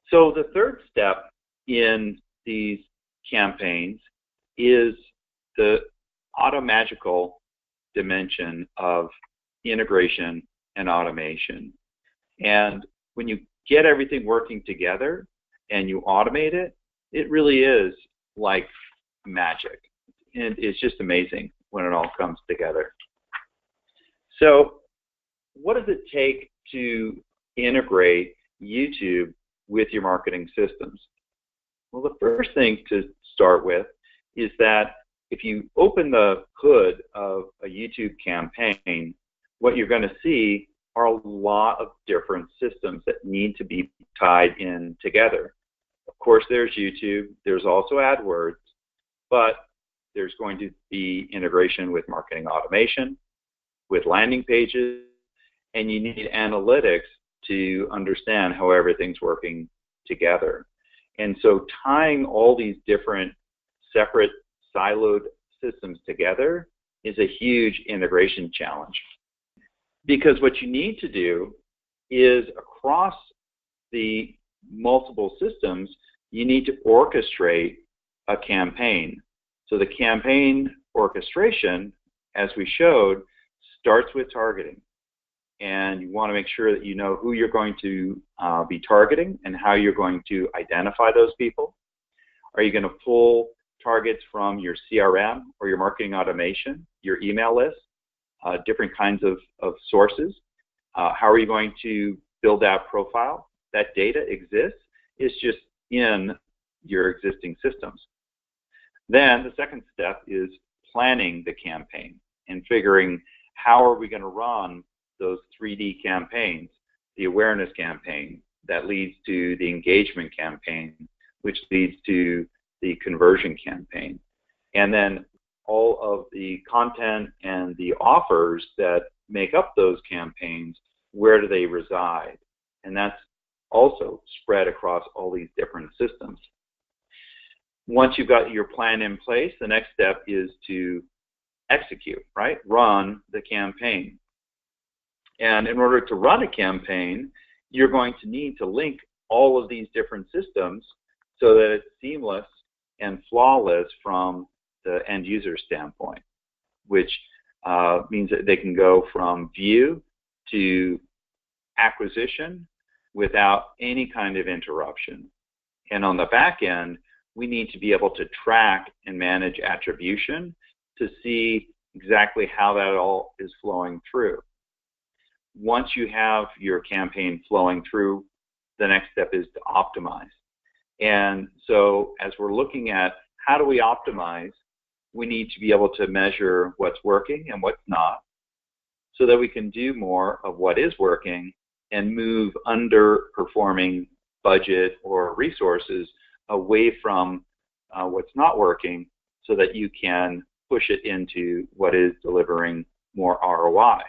So the third step in these campaigns is the automagical dimension of integration and automation. And when you get everything working together and you automate it, it really is like magic. And it's just amazing when it all comes together. So what does it take to integrate YouTube with your marketing systems? Well, the first thing to start with is that if you open the hood of a YouTube campaign, what you're going to see are a lot of different systems that need to be tied in together. Of course, there's YouTube, there's also AdWords, but there's going to be integration with marketing automation, with landing pages, and you need analytics to understand how everything's working together. And so tying all these different separate siloed systems together is a huge integration challenge. Because what you need to do is across the multiple systems, you need to orchestrate a campaign. So the campaign orchestration, as we showed, starts with targeting. And you want to make sure that you know who you're going to be targeting and how you're going to identify those people. Are you going to pull targets from your CRM or your marketing automation, your email list, different kinds of sources? How are you going to build that profile? That data exists. It's just in your existing systems. Then the second step is planning the campaign and figuring how are we going to run those 3D campaigns, the awareness campaign that leads to the engagement campaign, which leads to the conversion campaign. And then all of the content and the offers that make up those campaigns, where do they reside? And that's also spread across all these different systems. Once you've got your plan in place, the next step is to execute, right? Run the campaign. And in order to run a campaign, you're going to need to link all of these different systems so that it's seamless and flawless from the end user standpoint, which means that they can go from view to acquisition without any kind of interruption. And on the back end, we need to be able to track and manage attribution to see exactly how that all is flowing through. Once you have your campaign flowing through, the next step is to optimize. And so as we're looking at how do we optimize, we need to be able to measure what's working and what's not so that we can do more of what is working and move underperforming budget or resources away from what's not working so that you can push it into what is delivering more ROI.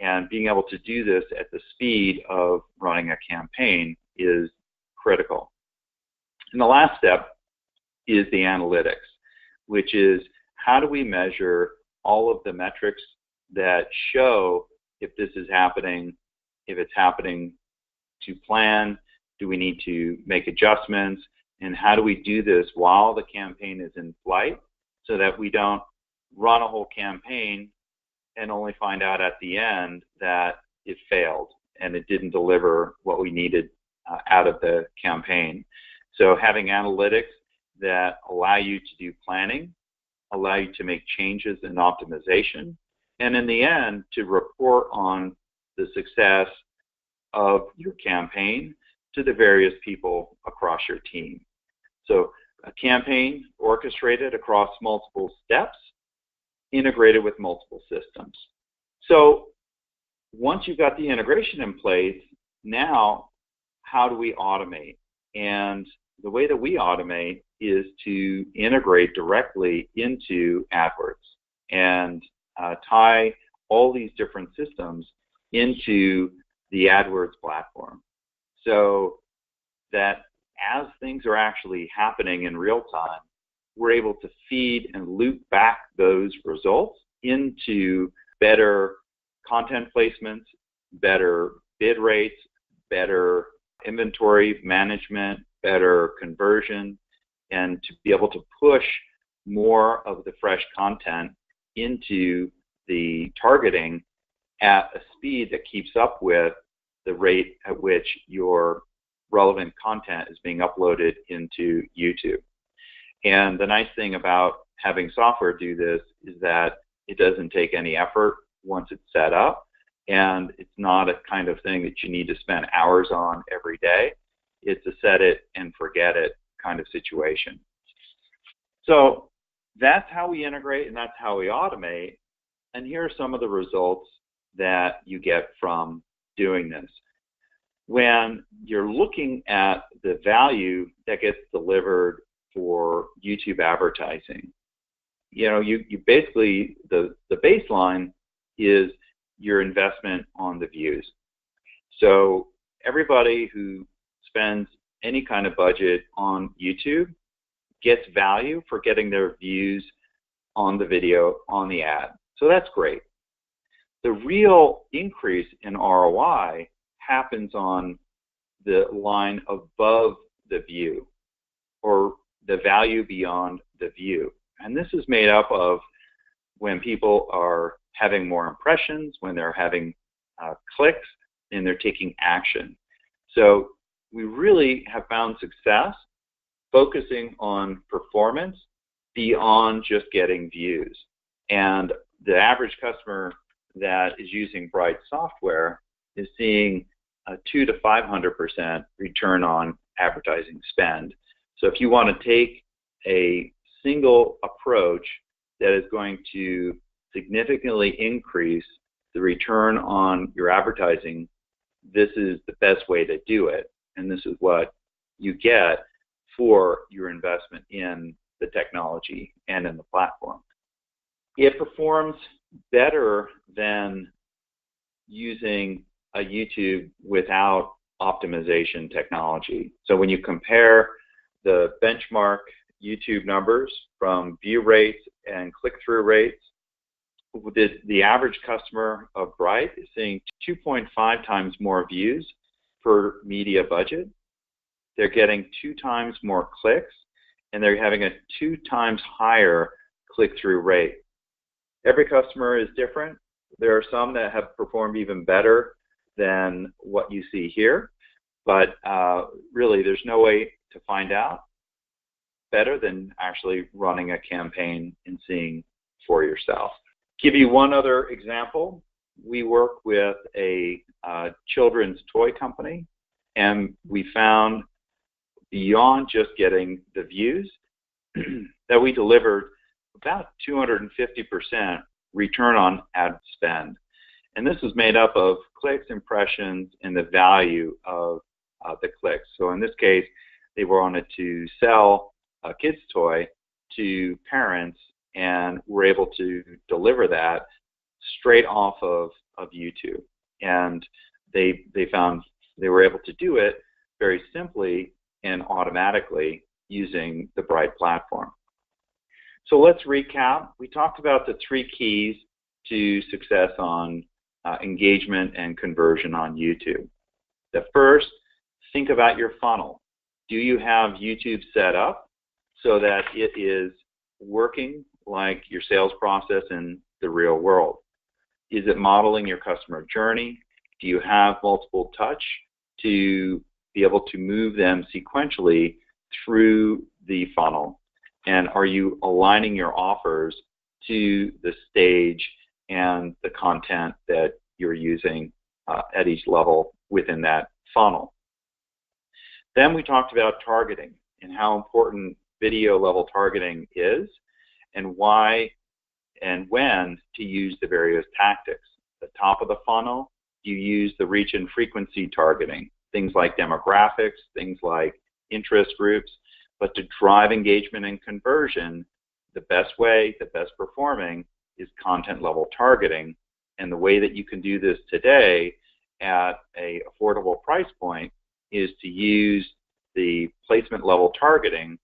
And being able to do this at the speed of running a campaign is critical. And the last step is the analytics, which is how do we measure all of the metrics that show if this is happening, if it's happening to plan, do we need to make adjustments, and how do we do this while the campaign is in flight so that we don't run a whole campaign and only find out at the end that it failed and it didn't deliver what we needed out of the campaign. So having analytics that allow you to do planning, allow you to make changes in optimization, and in the end to report on the success of your campaign to the various people across your team. So a campaign orchestrated across multiple steps, integrated with multiple systems. So once you've got the integration in place, now how do we automate? And the way that we automate is to integrate directly into AdWords and tie all these different systems into the AdWords platform so that as things are actually happening in real time, we're able to feed and loop back those results into better content placements, better bid rates, better inventory management, better conversion, and to be able to push more of the fresh content into the targeting at a speed that keeps up with the rate at which your relevant content is being uploaded into YouTube. And the nice thing about having software do this is that it doesn't take any effort once it's set up, and it's not a kind of thing that you need to spend hours on every day. It's a set it and forget it kind of situation. So that's how we integrate and that's how we automate. And here are some of the results that you get from doing this. When you're looking at the value that gets delivered for YouTube advertising, you basically, the baseline is your investment on the views. So everybody who spends any kind of budget on YouTube gets value for getting their views on the video, on the ad. So that's great. The real increase in ROI happens on the line above the view, or the value beyond the view. And this is made up of when people are having more impressions, when they're having clicks, and they're taking action. So we really have found success focusing on performance beyond just getting views. And the average customer that is using Brite software is seeing a 200 to 500% return on advertising spend. So if you want to take a single approach that is going to significantly increase the return on your advertising, this is the best way to do it. And this is what you get for your investment in the technology and in the platform. It performs better than using a YouTube without optimization technology. So when you compare the benchmark YouTube numbers from view rates and click-through rates, the average customer of Brite is seeing 2.5 times more views per media budget. They're getting 2 times more clicks, and they're having a 2 times higher click-through rate. Every customer is different. There are some that have performed even better than what you see here, but really there's no way to find out better than actually running a campaign and seeing for yourself. Give you one other example. We work with a children's toy company, and we found beyond just getting the views that we delivered about 250% return on ad spend. And this is made up of clicks, impressions, and the value of the clicks. So in this case, they wanted to sell a kid's toy to parents, and were able to deliver that straight off of YouTube. And they found they were able to do it very simply and automatically using the Brite platform. So let's recap. We talked about the 3 keys to success on engagement and conversion on YouTube. The first, think about your funnel. Do you have YouTube set up so that it is working like your sales process in the real world? Is it modeling your customer journey? Do you have multiple touch to be able to move them sequentially through the funnel? And are you aligning your offers to the stage and the content that you're using at each level within that funnel? Then we talked about targeting and how important video level targeting is, and why and when to use the various tactics. At the top of the funnel, you use the reach and frequency targeting, things like demographics, things like interest groups. But to drive engagement and conversion, the best way, the best performing, is content level targeting. And the way that you can do this today at an affordable price point is to use the placement level targeting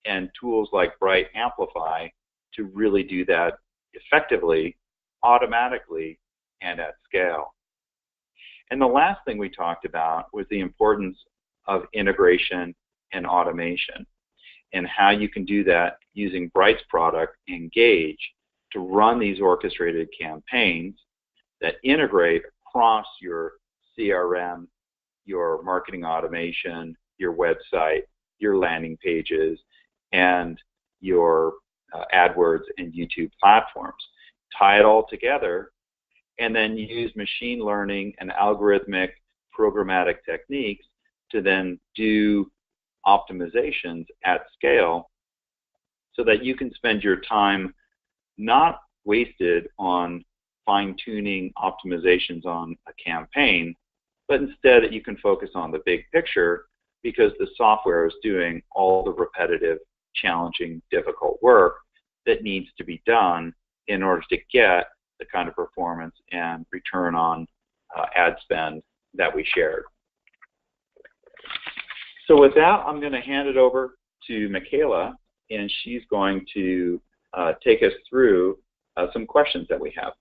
and tools like Brite Amplify to really do that effectively, automatically, and at scale. And the last thing we talked about was the importance of integration and automation, and how you can do that using Brite's product, Engage, to run these orchestrated campaigns that integrate across your CRM, your marketing automation, your website, your landing pages, and your AdWords and YouTube platforms. Tie it all together, and then use machine learning and algorithmic programmatic techniques to then do optimizations at scale, so that you can spend your time not wasted on fine-tuning optimizations on a campaign, but instead that you can focus on the big picture, because the software is doing all the repetitive, challenging, difficult work that needs to be done in order to get the kind of performance and return on ad spend that we shared. So with that, I'm going to hand it over to Michaela, and she's going to take us through some questions that we have.